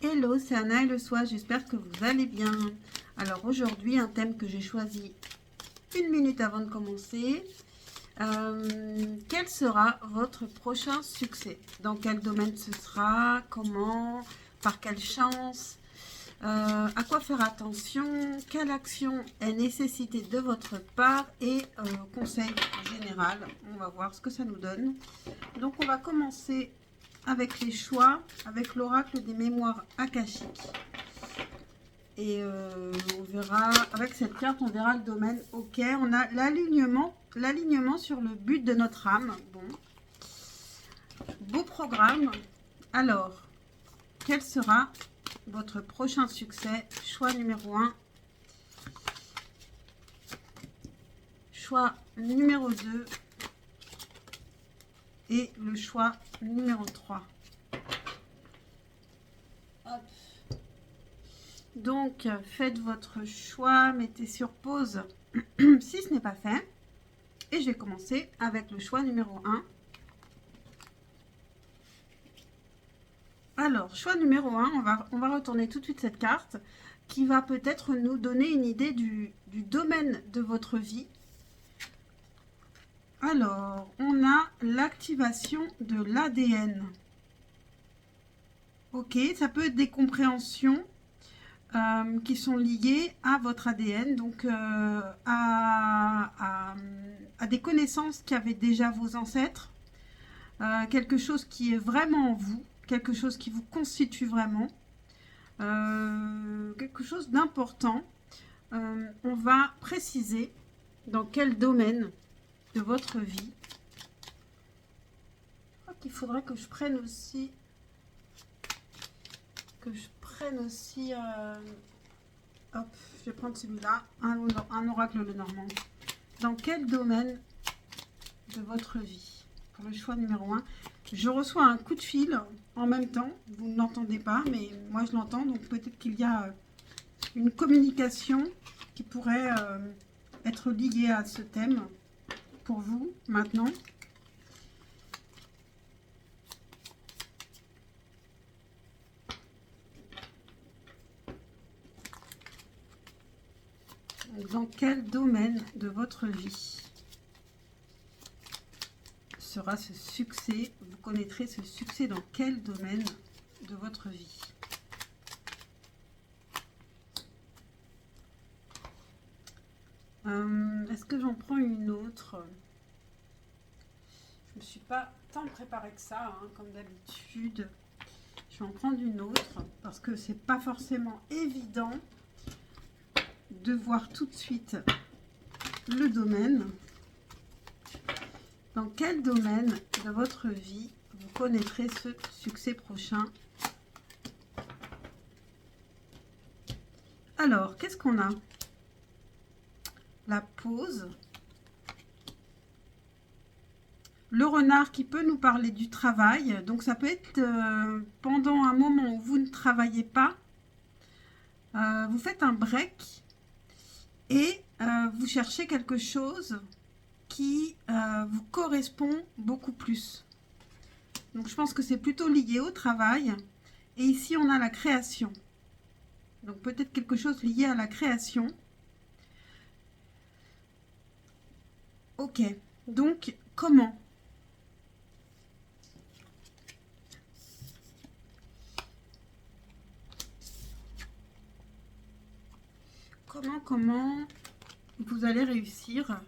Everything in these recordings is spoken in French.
Hello, c'est Anna et le soir, j'espère que vous allez bien. Alors aujourd'hui, un thème que j'ai choisi une minute avant de commencer. Quel sera votre prochain succès? Dans quel domaine ce sera? Comment? Par quelle chance? À quoi faire attention? Quelle action est nécessitée de votre part? Et conseil général, on va voir ce que ça nous donne. Donc on va commencer avec les choix, avec l'oracle des mémoires akashiques. Et on verra, avec cette carte, on verra le domaine. Ok, on a l'alignement sur le but de notre âme. Bon, beau programme. Alors, quel sera votre prochain succès? Choix numéro 1. Choix numéro 2. Et le choix numéro 3. Hop. Donc, faites votre choix, mettez sur pause si ce n'est pas fait. Et je vais commencer avec le choix numéro 1. Alors, choix numéro 1, on va retourner tout de suite cette carte qui va peut-être nous donner une idée du domaine de votre vie. Alors, on a l'activation de l'ADN. Ok, ça peut être des compréhensions qui sont liées à votre ADN, donc à des connaissances qu'avaient déjà vos ancêtres, quelque chose qui est vraiment en vous, quelque chose qui vous constitue vraiment, quelque chose d'important. On va préciser dans quel domaine de votre vie. Je crois qu'il faudrait que je prenne aussi hop, je vais prendre celui-là, un oracle le normand. Dans quel domaine de votre vie? Pour le choix numéro 1, je reçois un coup de fil en même temps. Vous ne l'entendez pas, mais moi je l'entends. Donc peut-être qu'il y a une communication qui pourrait être liée à ce thème pour vous maintenant. Dans quel domaine de votre vie sera ce succès? Vous connaîtrez ce succès dans quel domaine de votre vie? Est-ce que j'en prends une autre? Je ne me suis pas tant préparée que ça, hein, comme d'habitude. Je vais en prendre une autre parce que c'est pas forcément évident de voir tout de suite le domaine. Dans quel domaine de votre vie vous connaîtrez ce succès prochain? Alors, qu'est-ce qu'on a? La pause. Le renard qui peut nous parler du travail. Donc, ça peut être pendant un moment où vous ne travaillez pas. Vous faites un break et vous cherchez quelque chose qui vous correspond beaucoup plus. Donc, je pense que c'est plutôt lié au travail. Et ici, on a la création. Donc, peut-être quelque chose lié à la création. Ok. Donc, comment? Comment vous allez réussir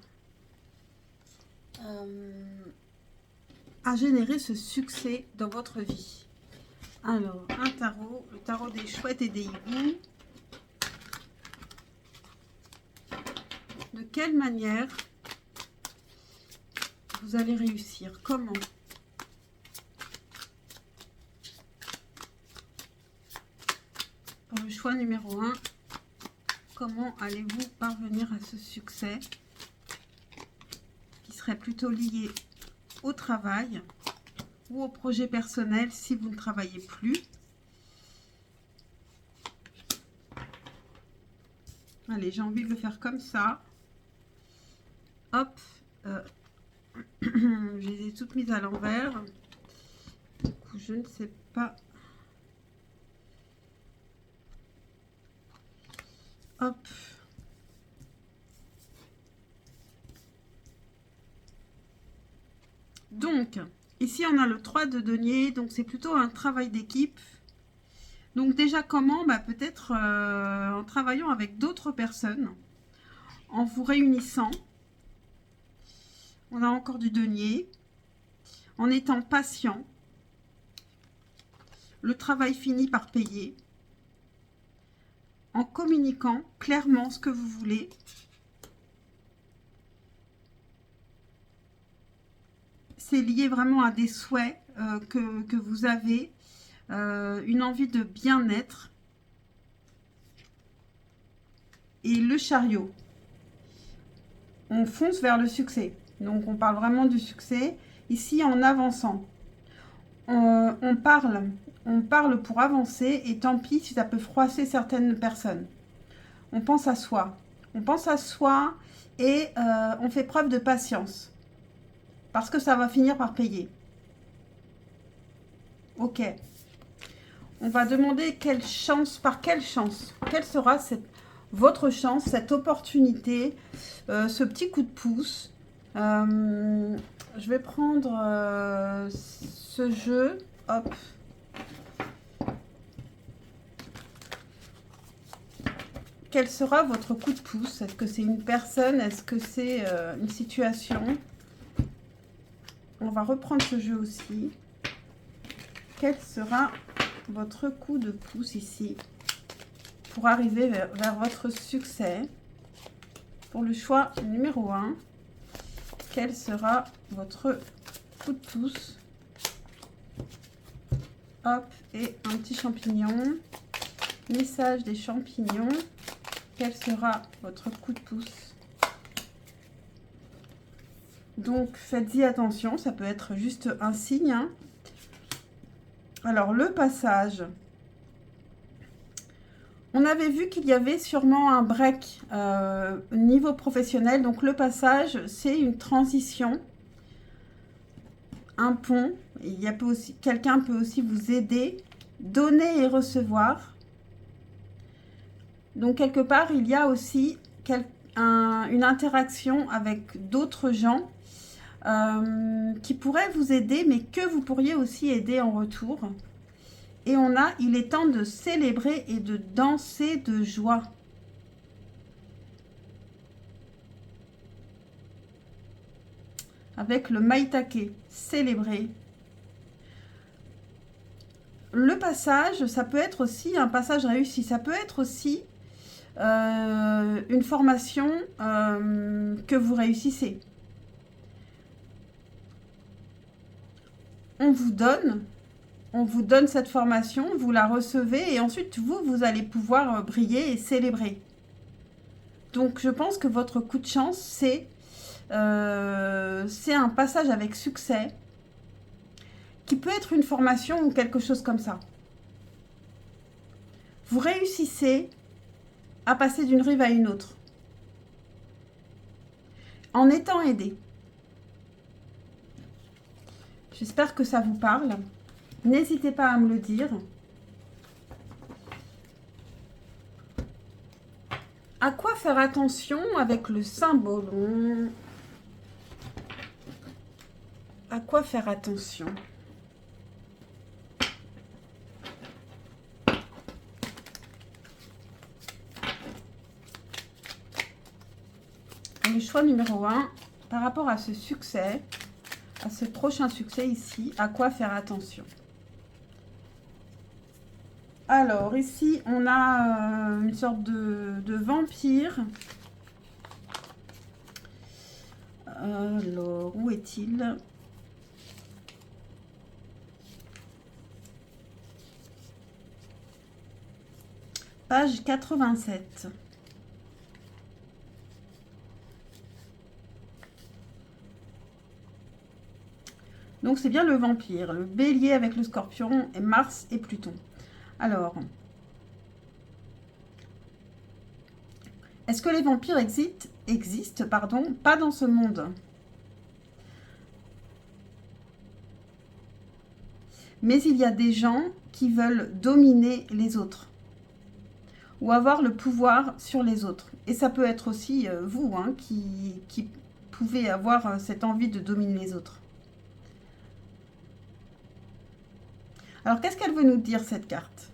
à générer ce succès dans votre vie? Alors, un tarot, le tarot des chouettes et des hiboux. De quelle manière vous allez réussir? Comment? Pour le choix numéro 1, comment allez-vous parvenir à ce succès qui serait plutôt lié au travail ou au projet personnel si vous ne travaillez plus? Allez, j'ai envie de le faire comme ça. Hop, je les ai toutes mises à l'envers. Du coup, je ne sais pas Hop. Donc, ici, on a le 3 de denier. Donc, c'est plutôt un travail d'équipe. Donc, déjà, comment? Bah, peut-être en travaillant avec d'autres personnes, en vous réunissant. On a encore du denier. En étant patient. Le travail finit par payer. En communiquant clairement ce que vous voulez. C'est lié vraiment à des souhaits que vous avez, une envie de bien-être. Et le chariot. On fonce vers le succès. Donc, on parle vraiment du succès. Ici, en avançant. On parle pour avancer et tant pis si ça peut froisser certaines personnes. On pense à soi. On pense à soi et on fait preuve de patience. Parce que ça va finir par payer. Ok. On va demander quelle chance, par quelle chance, quelle sera votre chance, cette opportunité, ce petit coup de pouce. Je vais prendre ce jeu. Hop. Quel sera votre coup de pouce? Est-ce que c'est une personne? Est-ce que c'est une situation? On va reprendre ce jeu aussi. Quel sera votre coup de pouce ici pour arriver vers votre succès? Pour le choix numéro 1, quel sera votre coup de pouce? Hop, et un petit champignon. Message des champignons. Quel sera votre coup de pouce? Donc, faites-y attention, ça peut être juste un signe. Hein. Alors, le passage. On avait vu qu'il y avait sûrement un break niveau professionnel. Donc, le passage, c'est une transition, un pont. Quelqu'un peut aussi vous aider, donner et recevoir. Donc, quelque part, il y a aussi une interaction avec d'autres gens qui pourraient vous aider, mais que vous pourriez aussi aider en retour. Et on a, il est temps de célébrer et de danser de joie. Avec le maitake, célébrer. Le passage, ça peut être aussi un passage réussi. Ça peut être aussi une formation que vous réussissez. On vous donne cette formation, vous la recevez et ensuite vous allez pouvoir briller et célébrer. Donc je pense que votre coup de chance, c'est un passage avec succès qui peut être une formation ou quelque chose comme ça. Vous réussissez à passer d'une rive à une autre en étant aidé. J'espère que ça vous parle. N'hésitez pas à me le dire. À quoi faire attention avec le symbole? À quoi faire attention? Le choix numéro 1, par rapport à ce succès, à ce prochain succès ici, à quoi faire attention? Alors, ici, on a une sorte de vampire. Alors, où est-il? Page 87. Donc, c'est bien le vampire, le bélier avec le scorpion, et Mars et Pluton. Alors, est-ce que les vampires existent, pardon, pas dans ce monde? Mais il y a des gens qui veulent dominer les autres. ou avoir le pouvoir sur les autres. Et ça peut être aussi vous hein, qui pouvez avoir cette envie de dominer les autres. Alors, qu'est-ce qu'elle veut nous dire, cette carte?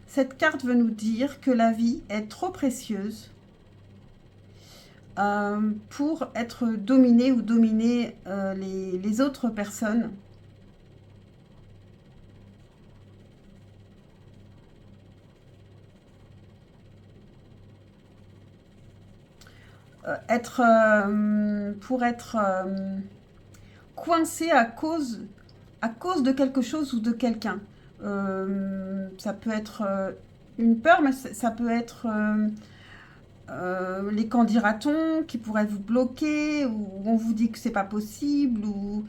Cette carte veut nous dire que la vie est trop précieuse pour être dominée ou dominer les autres personnes. Pour être coincé à cause de quelque chose ou de quelqu'un. Ça peut être une peur, mais ça peut être les qu'en dira-t-on qui pourraient vous bloquer, ou on vous dit que c'est pas possible, ou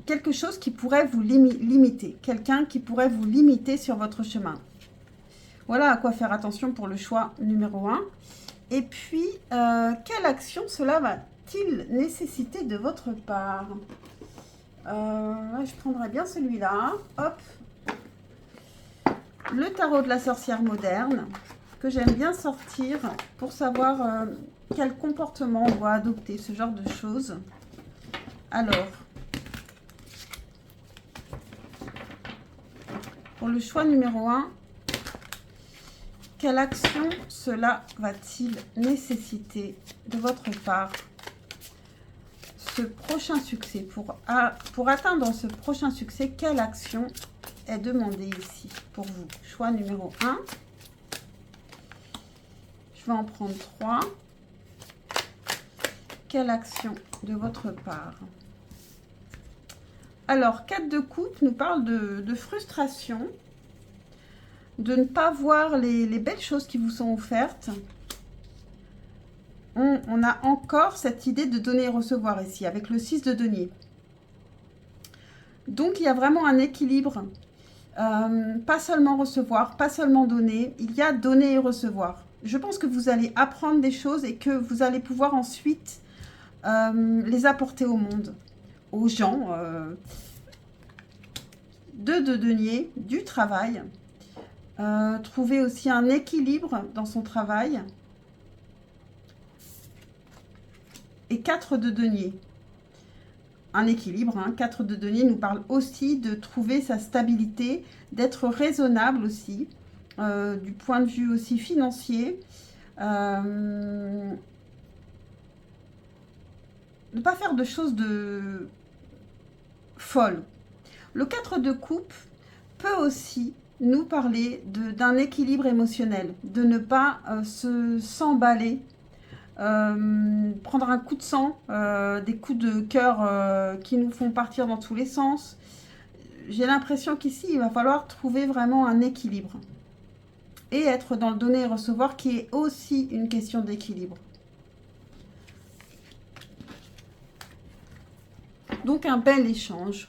quelque chose qui pourrait vous limiter, quelqu'un qui pourrait vous limiter sur votre chemin. Voilà à quoi faire attention pour le choix numéro 1. Et puis, quelle action cela va-t-il nécessiter de votre part? Je prendrais bien celui-là. Hop. Le tarot de la sorcière moderne, que j'aime bien sortir pour savoir quel comportement on doit adopter, ce genre de choses. Alors, pour le choix numéro 1, quelle action cela va-t-il nécessiter de votre part? Ce prochain succès, pour atteindre ce prochain succès, quelle action est demandée ici pour vous? Choix numéro 1. Je vais en prendre 3. Quelle action de votre part? Alors, 4 de coupe nous parle de frustration, de ne pas voir les belles choses qui vous sont offertes. On a encore cette idée de donner et recevoir ici, avec le 6 de denier. Donc, il y a vraiment un équilibre. Pas seulement recevoir, pas seulement donner. Il y a donner et recevoir. Je pense que vous allez apprendre des choses et que vous allez pouvoir ensuite les apporter au monde, aux gens. 2 de denier, du travail. Trouver aussi un équilibre dans son travail. Et 4 de denier. Un équilibre, hein. 4 de denier nous parle aussi de trouver sa stabilité, d'être raisonnable aussi, du point de vue aussi financier. Ne pas faire de choses folles. Le 4 de coupe peut aussi nous parler d'un équilibre émotionnel, de ne pas s'emballer, prendre un coup de sang, des coups de cœur qui nous font partir dans tous les sens. J'ai l'impression qu'ici, il va falloir trouver vraiment un équilibre. Et être dans le donner et recevoir, qui est aussi une question d'équilibre. Donc, un bel échange.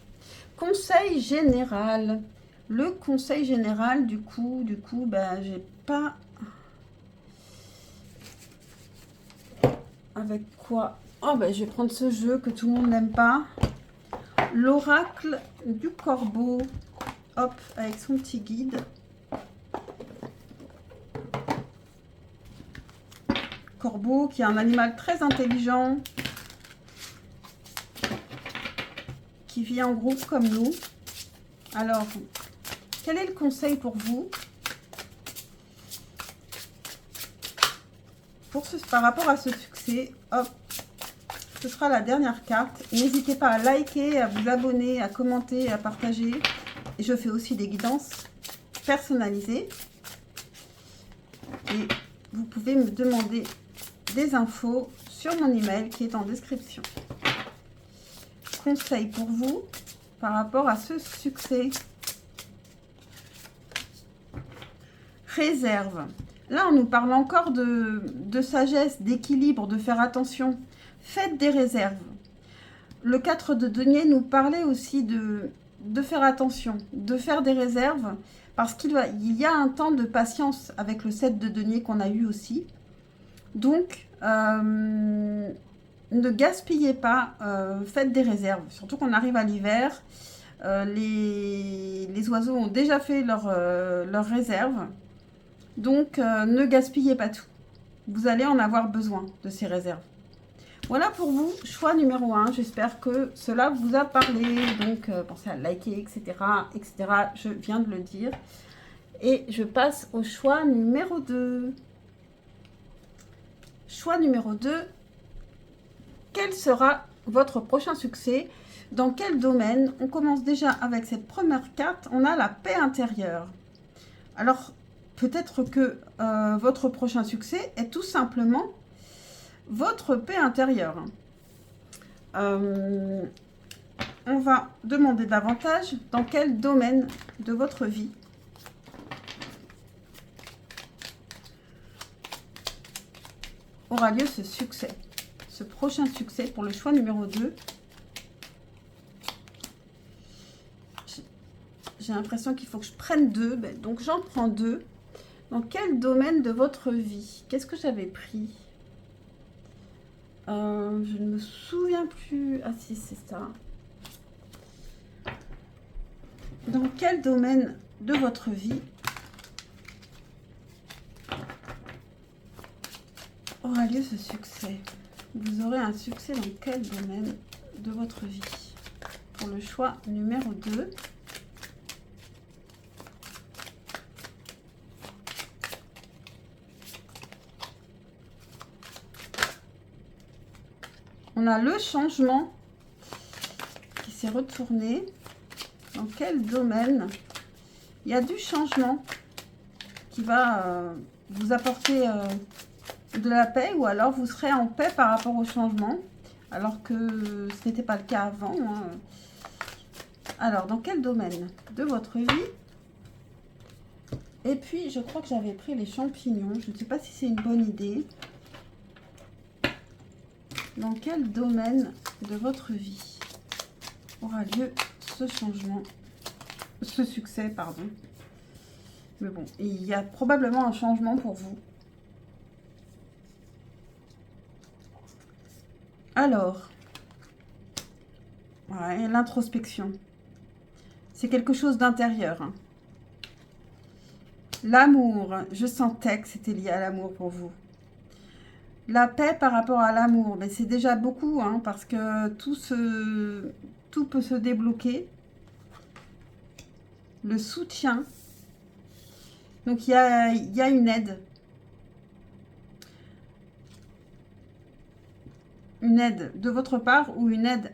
Conseil général. Le conseil général, du coup, j'ai pas... Avec quoi? Oh, je vais prendre ce jeu que tout le monde n'aime pas. L'oracle du corbeau. Hop, avec son petit guide. Corbeau, qui est un animal très intelligent, qui vit en groupe comme nous. Alors, quel est le conseil pour vous par rapport à ce succès? Hop, ce sera la dernière carte. N'hésitez pas à liker, à vous abonner, à commenter, à partager. Et je fais aussi des guidances personnalisées. Et vous pouvez me demander des infos sur mon email qui est en description. Conseil pour vous par rapport à ce succès. Réserve. Là, on nous parle encore de sagesse, d'équilibre, de faire attention. Faites des réserves. Le 4 de denier nous parlait aussi de faire attention, de faire des réserves, parce qu'il y a un temps de patience avec le 7 de denier qu'on a eu aussi. Donc, ne gaspillez pas, faites des réserves. Surtout qu'on arrive à l'hiver. Les oiseaux ont déjà fait leur réserve. Donc, ne gaspillez pas tout. Vous allez en avoir besoin de ces réserves. Voilà pour vous, choix numéro 1. J'espère que cela vous a parlé. Donc, pensez à liker, etc., etc. Je viens de le dire. Et je passe au choix numéro 2. Choix numéro 2. Quel sera votre prochain succès? Dans quel domaine? On commence déjà avec cette première carte. On a la paix intérieure. Alors, peut-être que votre prochain succès est tout simplement votre paix intérieure. On va demander davantage dans quel domaine de votre vie aura lieu ce succès, ce prochain succès pour le choix numéro 2. J'ai l'impression qu'il faut que je prenne 2, donc j'en prends 2. Dans quel domaine de votre vie? Qu'est-ce que j'avais pris? Je ne me souviens plus. Ah si, c'est ça. Dans quel domaine de votre vie aura lieu ce succès? Vous aurez un succès dans quel domaine de votre vie? Pour le choix numéro 2. On a le changement qui s'est retourné. Dans quel domaine? Il y a du changement qui va vous apporter de la paix, ou alors vous serez en paix par rapport au changement, alors que ce n'était pas le cas avant. Hein. Alors, dans quel domaine de votre vie? Et puis, je crois que j'avais pris les champignons. Je ne sais pas si c'est une bonne idée. Dans quel domaine de votre vie aura lieu ce changement, ce succès, pardon. Mais bon, il y a probablement un changement pour vous. Alors, ouais, l'introspection. C'est quelque chose d'intérieur. Hein. L'amour, je sentais que c'était lié à l'amour pour vous. La paix par rapport à l'amour, mais c'est déjà beaucoup, hein, parce que tout peut se débloquer. Le soutien. Donc, il y a une aide. Une aide de votre part ou une aide...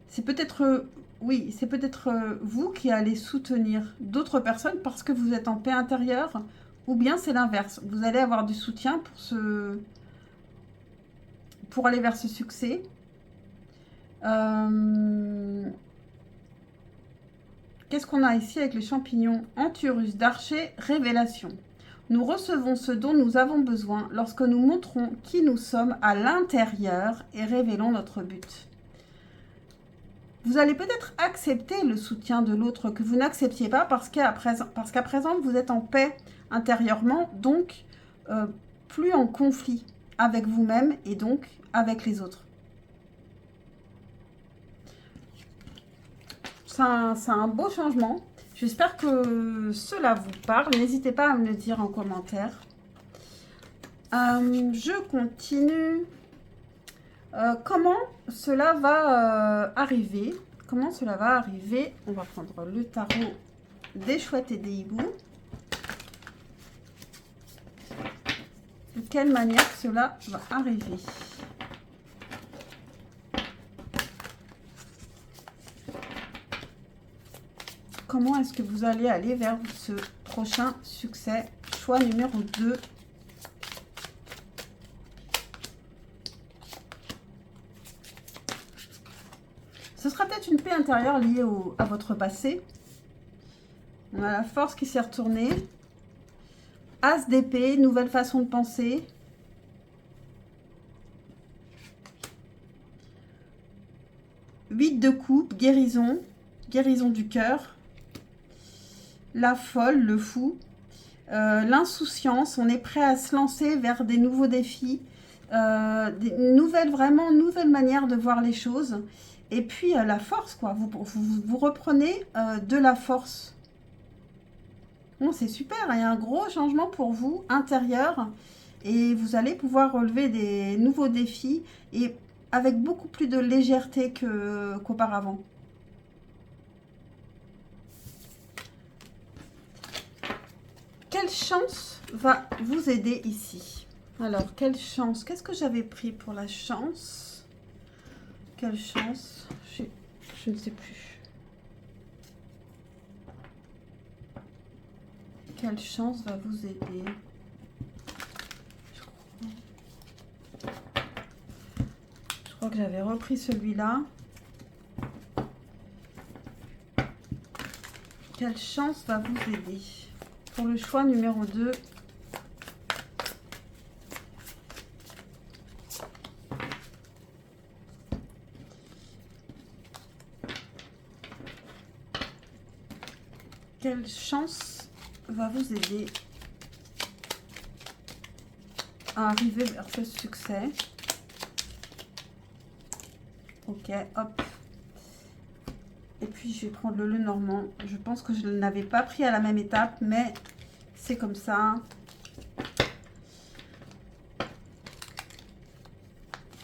c'est peut-être... Oui, c'est peut-être vous qui allez soutenir d'autres personnes parce que vous êtes en paix intérieure. Ou bien c'est l'inverse. Vous allez avoir du soutien pour aller vers ce succès. Qu'est-ce qu'on a ici avec les champignons? Antirus d'archer, révélation. Nous recevons ce dont nous avons besoin lorsque nous montrons qui nous sommes à l'intérieur et révélons notre but. Vous allez peut-être accepter le soutien de l'autre que vous n'acceptiez pas parce qu'à présent, vous êtes en paix intérieurement, donc plus en conflit avec vous-même et donc avec les autres. C'est un beau changement. J'espère que cela vous parle. N'hésitez pas à me le dire en commentaire. Je continue. Comment cela va arriver? Comment cela va arriver? On va prendre le tarot des chouettes et des hiboux. De quelle manière cela va arriver? Comment est-ce que vous allez aller vers ce prochain succès? Choix numéro 2. Ce sera peut-être une paix intérieure liée à votre passé. On a la force qui s'est retournée. As d'épée, nouvelle façon de penser. Huit de coupe, guérison. Guérison du cœur. La folle, le fou. L'insouciance, on est prêt à se lancer vers des nouveaux défis. Des nouvelles, vraiment nouvelle manière de voir les choses. Et puis la force, quoi. Vous reprenez de la force. Bon, c'est super, il y a un gros changement pour vous, intérieur. Et vous allez pouvoir relever des nouveaux défis et avec beaucoup plus de légèreté qu'auparavant. Quelle chance va vous aider ici? Alors, quelle chance? Qu'est-ce que j'avais pris pour la chance? Quelle chance? Je ne sais plus. Quelle chance va vous aider? Je crois que j'avais repris celui-là. Quelle chance va vous aider? Pour le choix numéro 2. Quelle chance va vous aider à arriver vers ce succès? Ok, hop. Et puis, je vais prendre le Lenormand. Je pense que je ne l'avais pas pris à la même étape, mais c'est comme ça.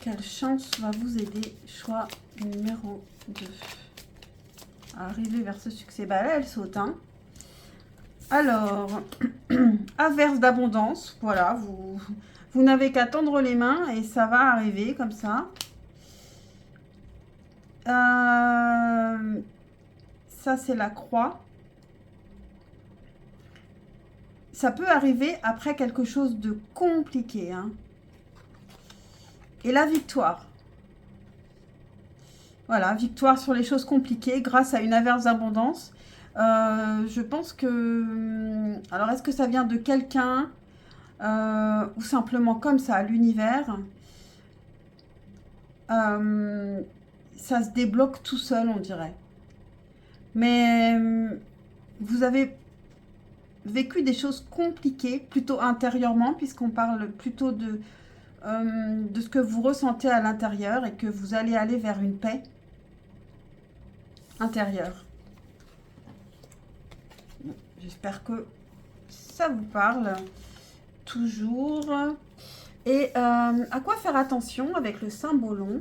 Quelle chance va vous aider? Choix numéro 2. À arriver vers ce succès. Bah là, elle saute, hein. Alors, averse d'abondance. Voilà, vous n'avez qu'à tendre les mains et ça va arriver comme ça. Ça, c'est la croix. Ça peut arriver après quelque chose de compliqué, hein. Et la victoire. Voilà, victoire sur les choses compliquées grâce à une averse d'abondance. Je pense que... Alors, est-ce que ça vient de quelqu'un ou simplement comme ça, l'univers? Ça se débloque tout seul, on dirait. Mais vous avez vécu des choses compliquées, plutôt intérieurement, puisqu'on parle plutôt de ce que vous ressentez à l'intérieur et que vous allez aller vers une paix intérieure. J'espère que ça vous parle toujours. Et à quoi faire attention avec le Saint-Bauloin?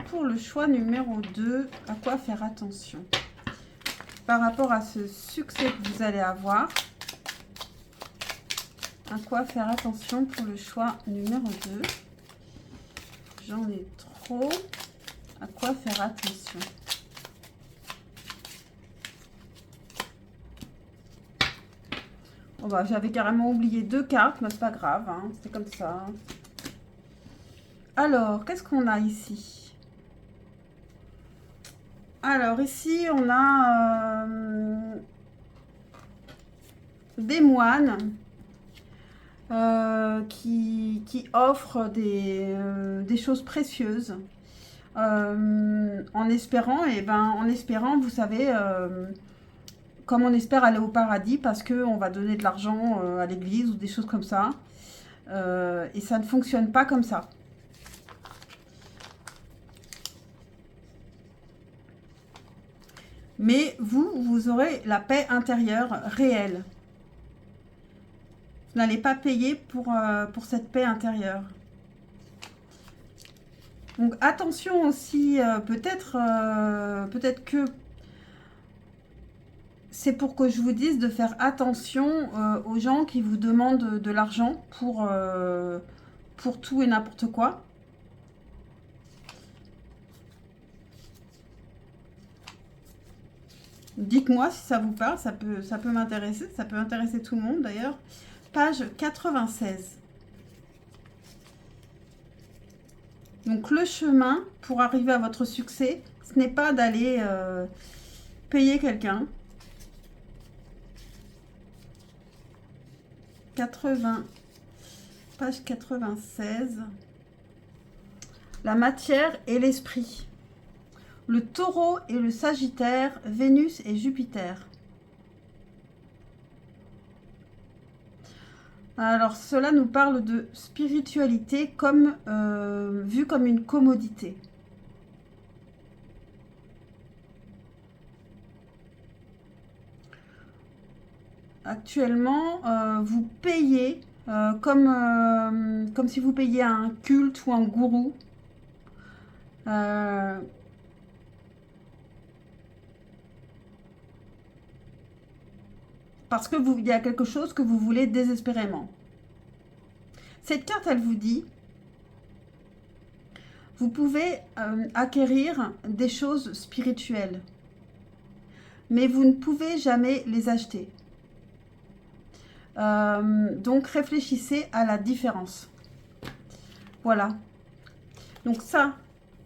Pour le choix numéro 2, à quoi faire attention par rapport à ce succès que vous allez avoir? À quoi faire attention pour le choix numéro 2? J'en ai trop. À quoi faire attention? Oh bah, j'avais carrément oublié 2 cartes, mais c'est pas grave, hein, c'est comme ça. Alors, qu'est-ce qu'on a ici? Alors, ici, on a des moines qui offrent des choses précieuses. En espérant, vous savez, comme on espère aller au paradis parce qu'on va donner de l'argent à l'église ou des choses comme ça. Et ça ne fonctionne pas comme ça. Mais vous aurez la paix intérieure réelle. Vous n'allez pas payer pour cette paix intérieure. Donc attention aussi, peut-être que c'est pour que je vous dise de faire attention aux gens qui vous demandent de l'argent pour tout et n'importe quoi. Dites-moi si ça vous parle, ça peut m'intéresser, ça peut intéresser tout le monde d'ailleurs. Page 96. Donc le chemin pour arriver à votre succès, ce n'est pas d'aller payer quelqu'un. 80, page 96. La matière et l'esprit. Le taureau et le sagittaire, Vénus et Jupiter. Alors, cela nous parle de spiritualité comme vue comme une commodité. Actuellement, vous payez comme si vous payiez un culte ou un gourou. Parce que il y a quelque chose que vous voulez désespérément. Cette carte, elle vous dit, vous pouvez acquérir des choses spirituelles, mais vous ne pouvez jamais les acheter. Donc, réfléchissez à la différence. Voilà. Donc ça,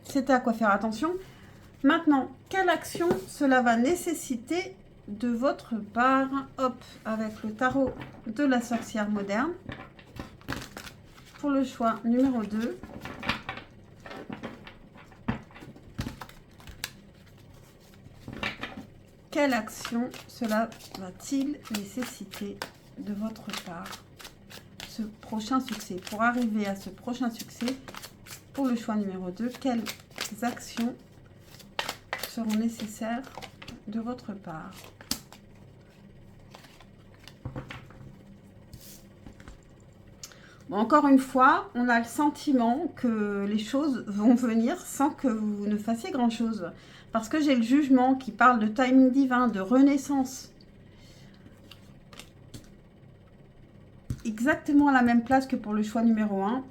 c'était à quoi faire attention. Maintenant, quelle action cela va nécessiter de votre part? Hop, avec le tarot de la sorcière moderne. Pour le choix numéro 2. Quelle action cela va-t-il nécessiter de votre part? Ce prochain succès. Pour arriver à ce prochain succès, pour le choix numéro 2, quelles actions seront nécessaires de votre part? Bon, encore une fois, on a le sentiment que les choses vont venir sans que vous ne fassiez grand-chose. Parce que j'ai le jugement qui parle de timing divin, de renaissance. Exactement à la même place que pour le choix numéro 1.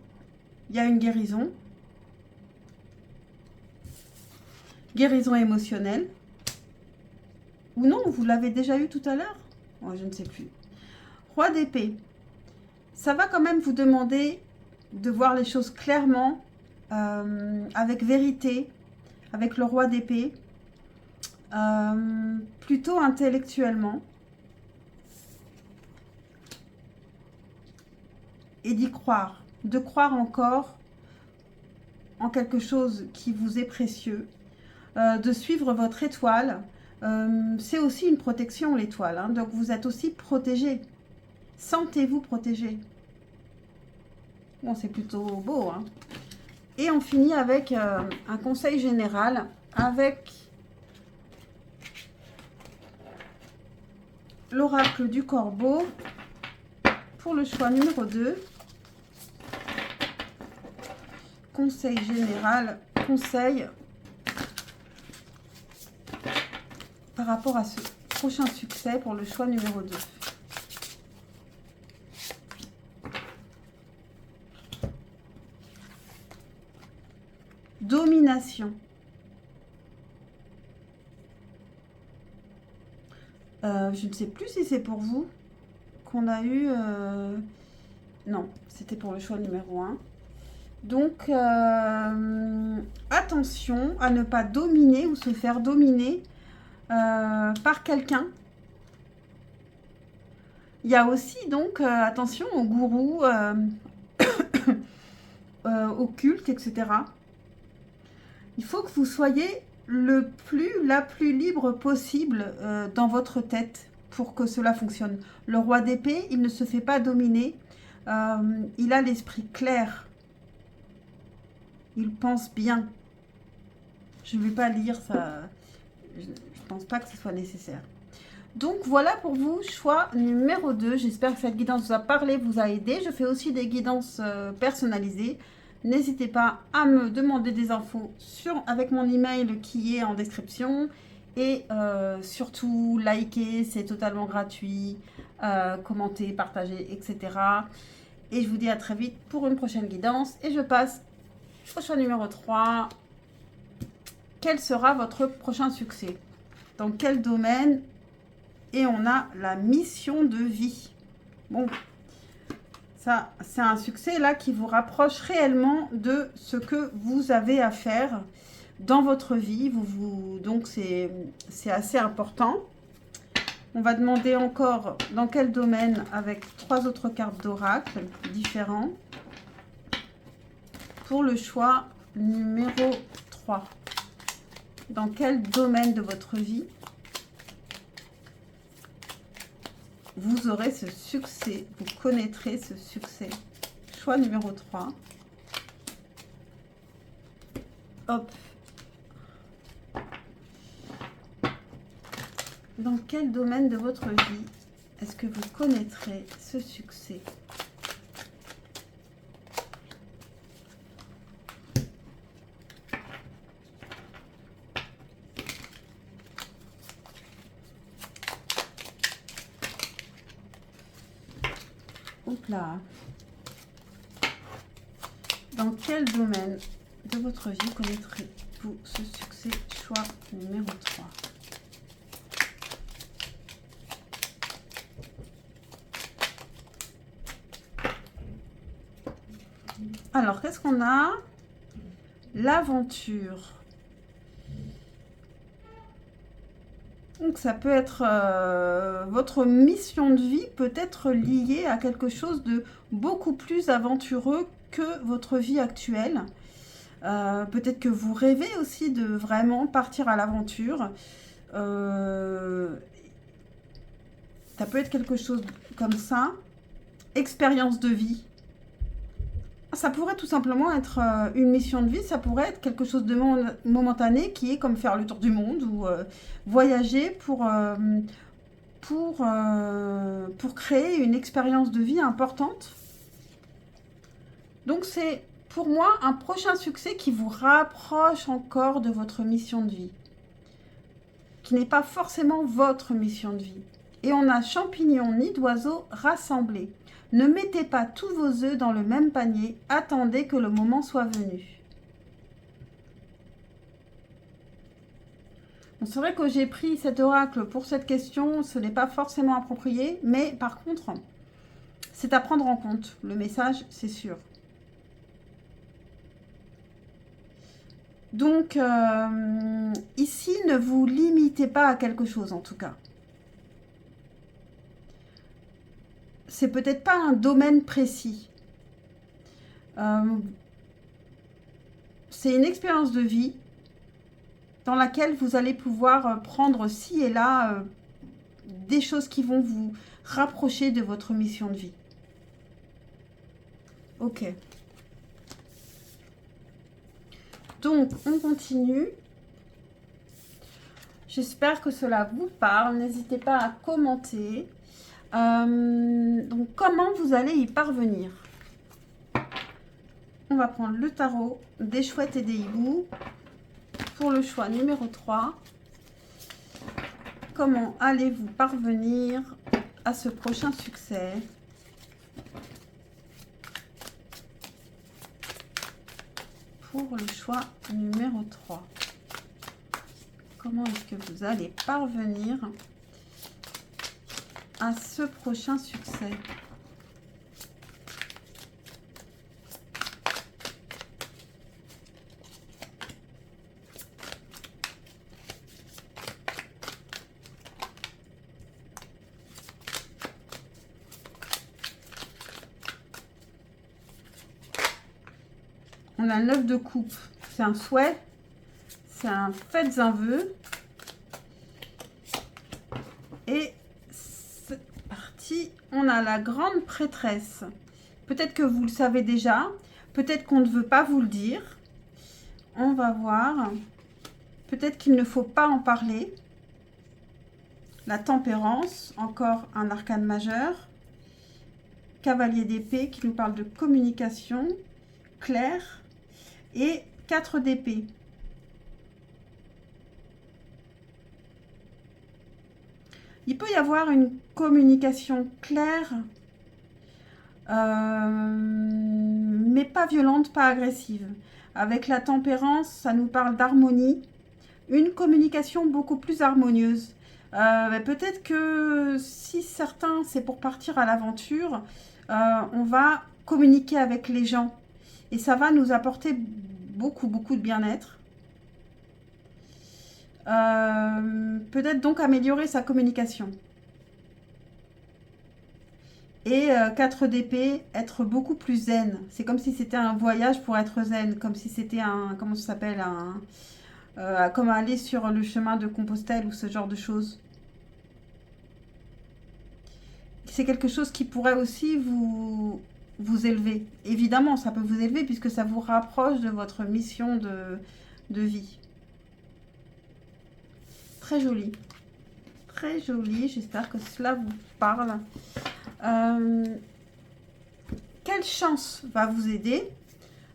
Il y a une guérison. Guérison émotionnelle. Ou non, vous l'avez déjà eu tout à l'heure? Moi, je ne sais plus. Roi d'épée. Ça va quand même vous demander de voir les choses clairement, avec vérité, avec le roi d'épée, plutôt intellectuellement. Et d'y croire, de croire encore en quelque chose qui vous est précieux, de suivre votre étoile. C'est aussi une protection, l'étoile, hein, donc vous êtes aussi protégé. Sentez-vous protégé. Bon, c'est plutôt beau, hein. Et on finit avec un conseil général, avec l'oracle du corbeau, pour le choix numéro 2. Conseil général, conseil par rapport à ce prochain succès pour le choix numéro 2. Domination. Je ne sais plus si c'est pour vous qu'on a eu... Non, c'était pour le choix numéro 1. Donc, attention à ne pas dominer ou se faire dominer par quelqu'un. Il y a aussi, donc, attention aux gourous, aux cultes, etc. Il faut que vous soyez la plus libre possible dans votre tête pour que cela fonctionne. Le roi d'épée, il ne se fait pas dominer. Il a l'esprit clair. Il pense bien. Je ne vais pas lire ça. Je ne pense pas que ce soit nécessaire. Donc voilà pour vous, choix numéro 2. J'espère que cette guidance vous a parlé, vous a aidé. Je fais aussi des guidances personnalisées. N'hésitez pas à me demander des infos avec mon email qui est en description. Et surtout, likez, c'est totalement gratuit. Commentez, partagez, etc. Et je vous dis à très vite pour une prochaine guidance. Et je passe au choix numéro 3. Quel sera votre prochain succès? Dans quel domaine? Et on a la mission de vie. Bon, ça, c'est un succès là qui vous rapproche réellement de ce que vous avez à faire dans votre vie. Donc, c'est assez important. On va demander encore dans quel domaine avec 3 autres cartes d'oracle différents. Pour le choix numéro 3. Dans quel domaine de votre vie vous aurez ce succès, vous connaîtrez ce succès. Choix numéro 3. Hop. Dans quel domaine de votre vie est-ce que vous connaîtrez ce succès? Hop là. Dans quel domaine de votre vie connaîtrez-vous ce succès? Choix numéro 3. Alors, qu'est-ce qu'on a? L'aventure. Donc, ça peut être votre mission de vie peut être liée à quelque chose de beaucoup plus aventureux que votre vie actuelle. Peut-être que vous rêvez aussi de vraiment partir à l'aventure. Ça peut être quelque chose comme ça. Expérience de vie. Ça pourrait tout simplement être une mission de vie, ça pourrait être quelque chose de momentané qui est comme faire le tour du monde ou voyager pour créer une expérience de vie importante. Donc c'est pour moi un prochain succès qui vous rapproche encore de votre mission de vie, qui n'est pas forcément votre mission de vie. Et on a champignons, nid d'oiseaux rassemblés. Ne mettez pas tous vos œufs dans le même panier. Attendez que le moment soit venu. Bon, c'est vrai que j'ai pris cet oracle pour cette question. Ce n'est pas forcément approprié. Mais par contre, c'est à prendre en compte. Le message, c'est sûr. Donc, ici, ne vous limitez pas à quelque chose en tout cas. C'est peut-être pas un domaine précis. C'est une expérience de vie dans laquelle vous allez pouvoir prendre ci et là des choses qui vont vous rapprocher de votre mission de vie. Ok. Donc, on continue. J'espère que cela vous parle. N'hésitez pas à commenter. Donc, comment vous allez y parvenir? On va prendre le tarot des chouettes et des hiboux pour le choix numéro 3. Comment allez-vous parvenir à ce prochain succès? Pour le choix numéro 3. Comment est-ce que vous allez parvenir à ce prochain succès? On a le 9 de coupe. C'est un souhait. C'est un faites un vœu. Et c'est parti. On a la grande prêtresse. Peut-être que vous le savez déjà. Peut-être qu'on ne veut pas vous le dire. On va voir. Peut-être qu'il ne faut pas en parler. La tempérance. Encore un arcane majeur. Cavalier d'épée qui nous parle de communication claire. Et 4 d'épée. Il peut y avoir une communication claire, mais pas violente, pas agressive. Avec la tempérance, ça nous parle d'harmonie. Une communication beaucoup plus harmonieuse. Peut-être que si certains, c'est pour partir à l'aventure, on va communiquer avec les gens. Et ça va nous apporter beaucoup de bien-être. Peut-être donc améliorer sa communication. Et 4 d'épée, être beaucoup plus zen. C'est comme si c'était un voyage pour être zen. Comme si c'était un... Comment ça s'appelle comme aller sur le chemin de Compostelle ou ce genre de choses. c'est quelque chose qui pourrait aussi vous élever. Évidemment, ça peut vous élever puisque ça vous rapproche de votre mission de vie. Très joli. Très joli. J'espère que cela vous parle. Quelle chance va vous aider?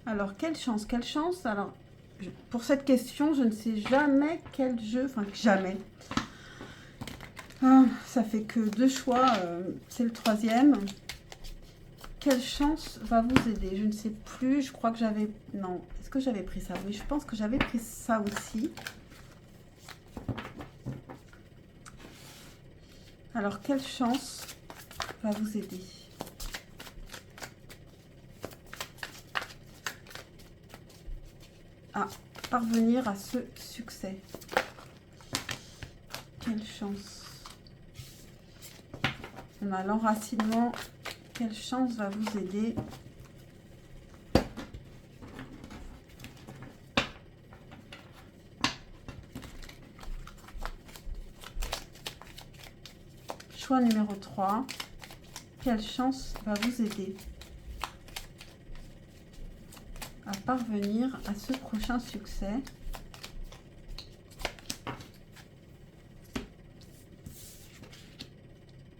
Alors, quelle chance? Quelle chance? Alors, pour cette question, je ne sais jamais quel jeu... Enfin, jamais. Ah, ça fait que 2 choix. C'est le 3e. Quelle chance va vous aider? Je ne sais plus. Je crois que j'avais... Non. Est-ce que j'avais pris ça? Oui, je pense que j'avais pris ça aussi. Alors, quelle chance va vous aider? À parvenir à ce succès. Quelle chance. On a l'enracinement. Quelle chance va vous aider? Choix numéro 3. Quelle chance va vous aider à parvenir à ce prochain succès?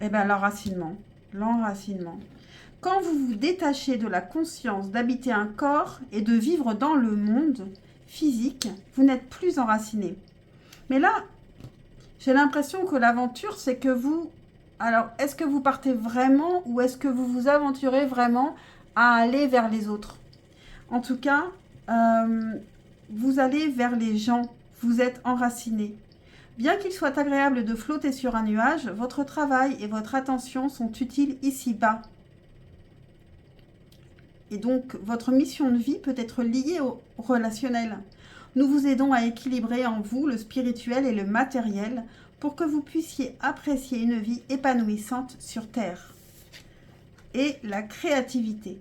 Eh bien, l'enracinement. L'enracinement. Quand vous vous détachez de la conscience d'habiter un corps et de vivre dans le monde physique, vous n'êtes plus enraciné. Mais là, j'ai l'impression que l'aventure, c'est que vous... Alors, est-ce que vous partez vraiment ou est-ce que vous vous aventurez vraiment à aller vers les autres? En tout cas, vous allez vers les gens. Vous êtes enraciné. Bien qu'il soit agréable de flotter sur un nuage, votre travail et votre attention sont utiles ici-bas. Et donc, votre mission de vie peut être liée au relationnel. Nous vous aidons à équilibrer en vous le spirituel et le matériel pour que vous puissiez apprécier une vie épanouissante sur Terre. Et la créativité.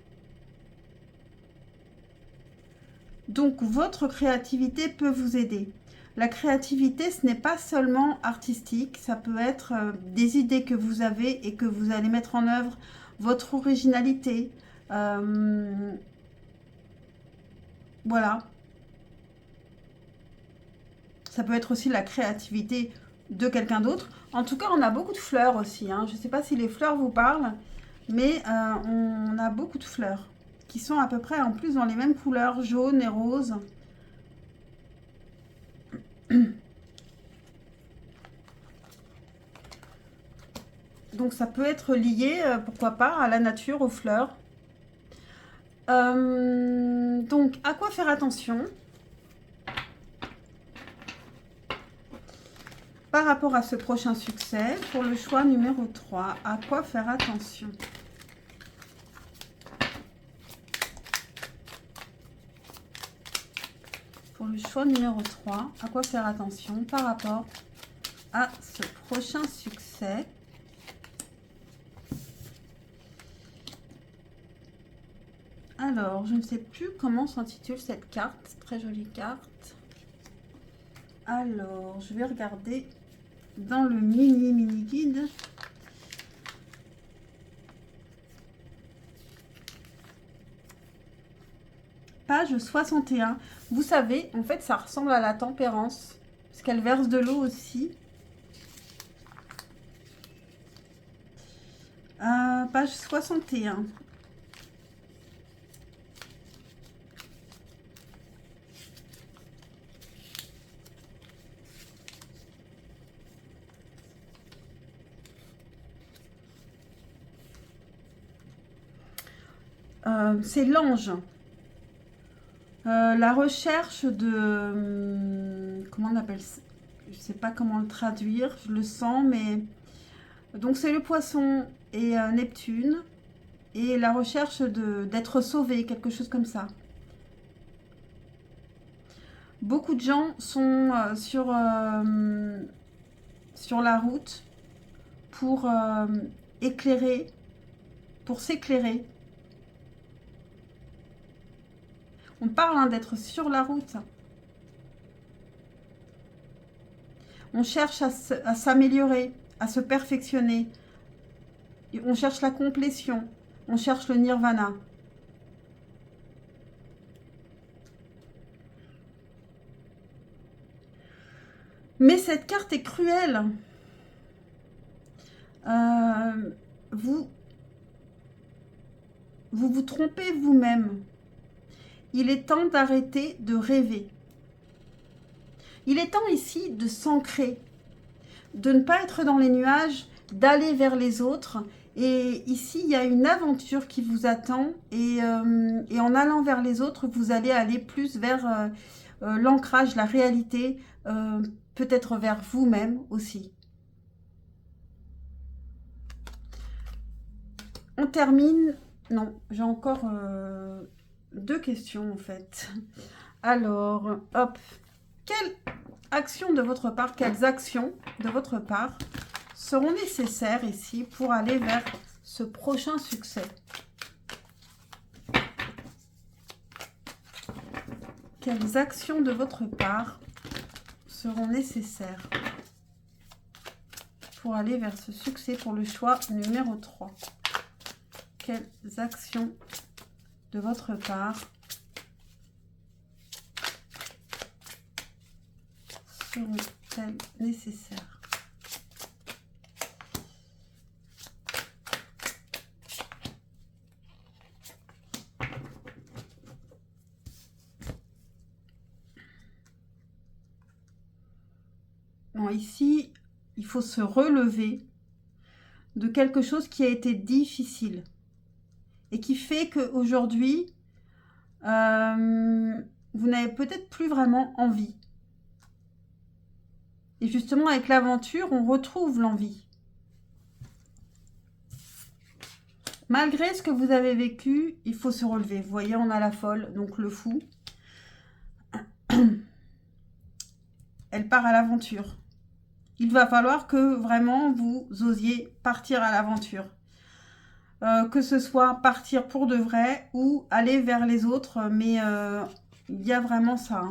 Donc, votre créativité peut vous aider. La créativité, ce n'est pas seulement artistique, ça peut être des idées que vous avez et que vous allez mettre en œuvre, votre originalité. Voilà. Ça peut être aussi la créativité de quelqu'un d'autre. En tout cas, on a beaucoup de fleurs aussi. Hein. Je ne sais pas si les fleurs vous parlent, mais on a beaucoup de fleurs qui sont à peu près en plus dans les mêmes couleurs, jaune et rose. Donc ça peut être lié, pourquoi pas, à la nature, aux fleurs. Donc, à quoi faire attention par rapport à ce prochain succès? Pour le choix numéro 3, à quoi faire attention? Pour le choix numéro 3, à quoi faire attention par rapport à ce prochain succès? Alors, je ne sais plus comment s'intitule cette carte. Très jolie carte. Alors, je vais regarder dans le mini guide. Page 61. Vous savez, en fait, ça ressemble à la tempérance. Parce qu'elle verse de l'eau aussi. Page 61. C'est l'ange. La recherche de... comment on appelle ça? Je ne sais pas comment le traduire, je le sens, mais... Donc c'est le poisson et Neptune. Et la recherche d'être sauvé, quelque chose comme ça. Beaucoup de gens sont sur la route pour éclairer, pour s'éclairer. On parle d'être sur la route. On cherche à s'améliorer, à se perfectionner. Il On cherche la complétion. On cherche le nirvana. Mais cette carte est cruelle. Vous vous trompez vous-même. Il est temps d'arrêter de rêver. Il est temps ici de s'ancrer, de ne pas être dans les nuages, d'aller vers les autres. Et ici, il y a une aventure qui vous attend. Et en allant vers les autres, vous allez aller plus vers l'ancrage, la réalité, peut-être vers vous-même aussi. On termine... Non, j'ai encore 2 questions en fait. Alors, hop. Quelles actions de votre part, quelles actions de votre part seront nécessaires ici pour aller vers ce prochain succès? Quelles actions de votre part seront nécessaires pour aller vers ce succès pour le choix numéro 3? Quelles actions de votre part seront-elles nécessaires? Bon, ici, il faut se relever de quelque chose qui a été difficile et qui fait qu'aujourd'hui, vous n'avez peut-être plus vraiment envie. Et justement, avec l'aventure, on retrouve l'envie. Malgré ce que vous avez vécu, il faut se relever. Vous voyez, on a la folle, donc le fou. Elle part à l'aventure. Il va falloir que vraiment vous osiez partir à l'aventure. Que ce soit partir pour de vrai ou aller vers les autres. Mais il y a vraiment ça.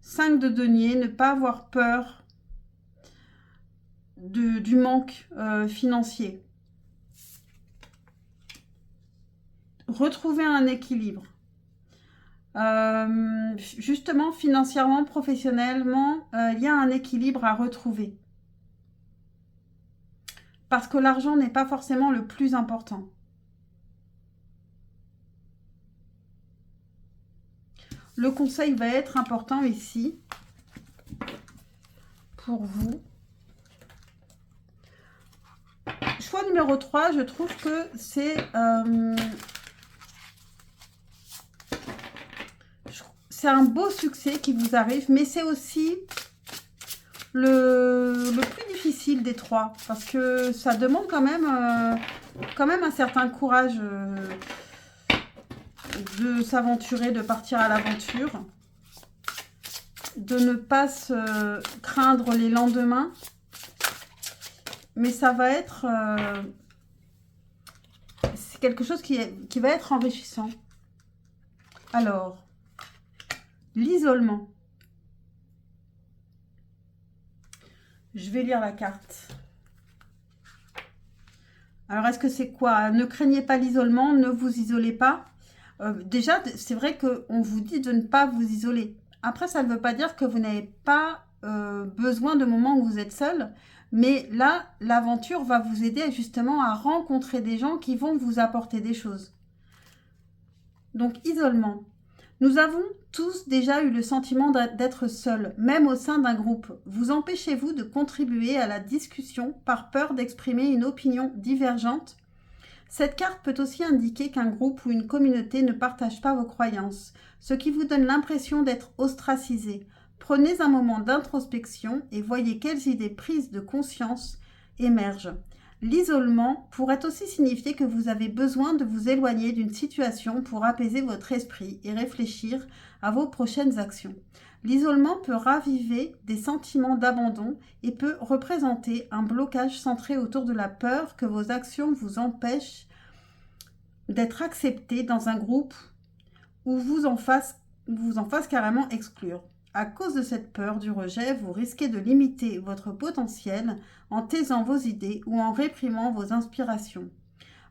5 de denier, ne pas avoir peur du manque financier. Retrouver un équilibre. Justement, financièrement, professionnellement, il y a un équilibre à retrouver. Parce que l'argent n'est pas forcément le plus important. Le conseil va être important ici pour vous. Choix numéro 3, je trouve que c'est un beau succès qui vous arrive, mais c'est aussi le plus difficile des 3, parce que ça demande quand même un certain courage de s'aventurer, de partir à l'aventure, de ne pas se craindre les lendemains, mais ça va être c'est quelque chose qui va être enrichissant. Alors, l'isolement. Je vais lire la carte. Alors, est-ce que c'est quoi? Ne craignez pas l'isolement, ne vous isolez pas. Déjà, c'est vrai qu'on vous dit de ne pas vous isoler. Après, ça ne veut pas dire que vous n'avez pas besoin de moments où vous êtes seul. Mais là, l'aventure va vous aider justement à rencontrer des gens qui vont vous apporter des choses. Donc, isolement. Nous avons tous déjà eu le sentiment d'être seuls, même au sein d'un groupe. Vous empêchez-vous de contribuer à la discussion par peur d'exprimer une opinion divergente? Cette carte peut aussi indiquer qu'un groupe ou une communauté ne partage pas vos croyances, ce qui vous donne l'impression d'être ostracisé. Prenez un moment d'introspection et voyez quelles idées prises de conscience émergent. L'isolement pourrait aussi signifier que vous avez besoin de vous éloigner d'une situation pour apaiser votre esprit et réfléchir à vos prochaines actions. L'isolement peut raviver des sentiments d'abandon et peut représenter un blocage centré autour de la peur que vos actions vous empêchent d'être acceptés dans un groupe ou vous en fasse carrément exclure. À cause de cette peur du rejet, vous risquez de limiter votre potentiel en taisant vos idées ou en réprimant vos inspirations.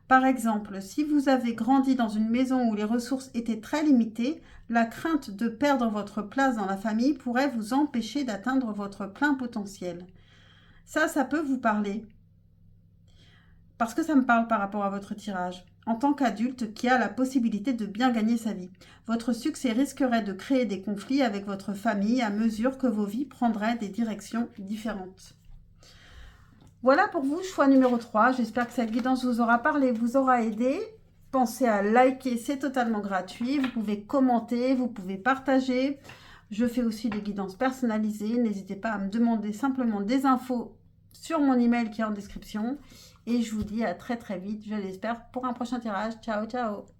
Par exemple, si vous avez grandi dans une maison où les ressources étaient très limitées, la crainte de perdre votre place dans la famille pourrait vous empêcher d'atteindre votre plein potentiel. Ça peut vous parler, parce que ça me parle par rapport à votre tirage. En tant qu'adulte qui a la possibilité de bien gagner sa vie, votre succès risquerait de créer des conflits avec votre famille à mesure que vos vies prendraient des directions différentes. Voilà pour vous, choix numéro 3. J'espère que cette guidance vous aura parlé, vous aura aidé. Pensez à liker, c'est totalement gratuit. Vous pouvez commenter, vous pouvez partager. Je fais aussi des guidances personnalisées. N'hésitez pas à me demander simplement des infos sur mon email qui est en description. Et je vous dis à très très vite, je l'espère, pour un prochain tirage. Ciao, ciao!